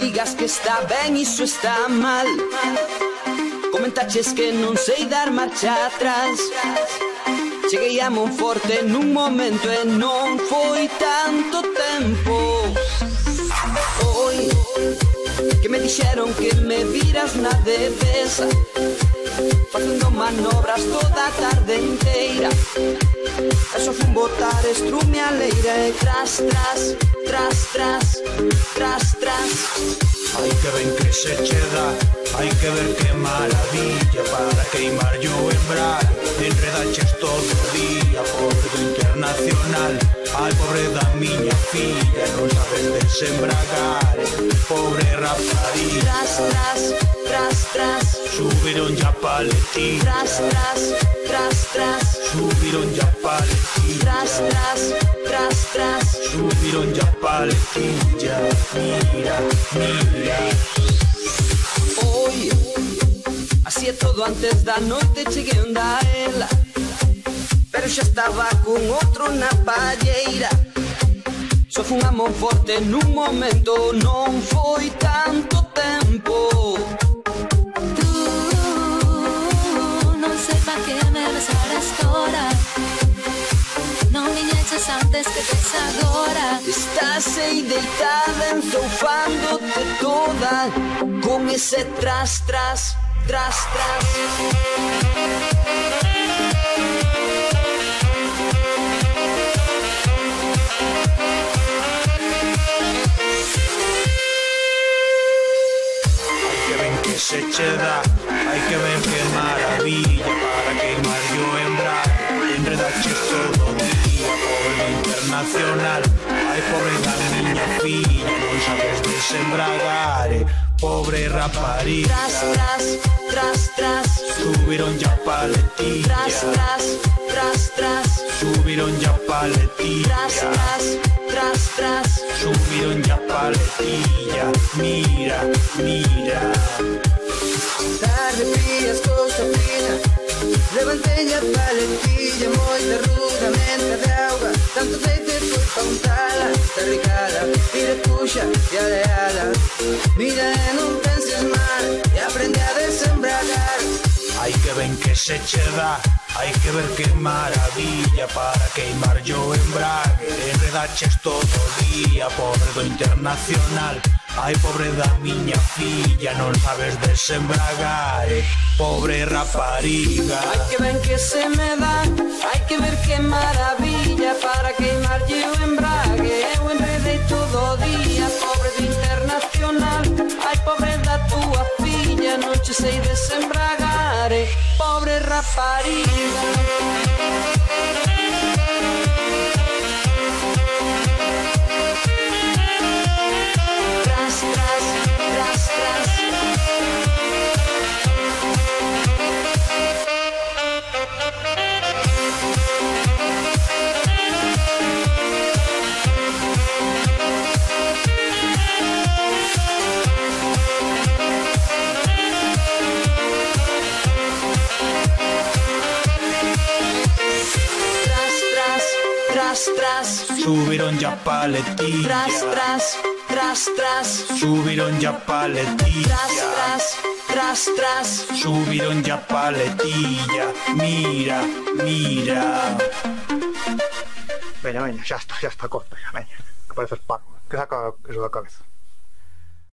digas que está ben, iso está mal. Comentaches que non sei dar marcha atrás. Cheguei a Monforte nun momento e non foi tanto tempo. Oi, que me dixeron que me viras na devesa, facendo manobras toda a tarde inteira. E só fun botar estrume a leira e tras, tras, tras, tras, tras, tras. Hai que ben que se che dá, hai que ver que maravilla para queimar yo embrague. Enredaches todo o día, pobre do internacional. Ai, pobre da miña filla, non sabes desembragar. Pobre rapariga. Tras, tras, tras, tras. Subiron ya paletín. Tras, tras, tras, tras. Subiron ya paletín. Tras, tras, tras, tras. Subiron ya paletilla. Mira, mira. Oi, así é todo antes da noite. Cheguei onde a ela, pero xa estaba con outro na palleira. Só fun a Monforte nun momento, non foi tanto tempo. Tú non sei pa que me besaras toda, non viñeches antes que tes agora. Estás aí deitada enzoufándote toda, con ese tras, tras, tras, tras. Se che dá, hai que ver que maravilla para queimar yo embrague. Enredaches todo o día, pobre internacional. Ai, pobre da miña filla, non sabes desembragar. Pobre rapariga. Tras, tras, tras, tras. Subiron ya paletilla. Tras, tras, tras, tras. Subiron ya paletilla. Tras, tras, tras, tras. Subiron ya paletilla. Mira, mira. Tarde frías, costa fina, levantei a paletilla, moita rudamente de auga, tanto deite foi pa untala, está ricada, tira, puxa e aleala. Mira e non penses mal, e aprende a desembragar. Hai que ben que se che dá, hai que ver que maravilla para queimar yo embrague. Enredaches todo o día, pobre do internacional. Ai, pobre da miña filla, non sabes desembragar. Pobre rapariga. Ai, que ben que se me dá, hai que ver que maravilla para queimar o embrague. Eu enredei todo o día, pobre do internacional. Ai, pobre da tua filla, non che sei desembragar. Pobre rapariga. Subiron ya paletilla. Tras, tras, tras, tras. Subiron ya paletilla. Tras, tras, tras, tras. Subiron ya paletilla. Mira, mira. Veña, veña, xa está, corta, ya, veña. Que pareces Paco, que saca eso da cabeza.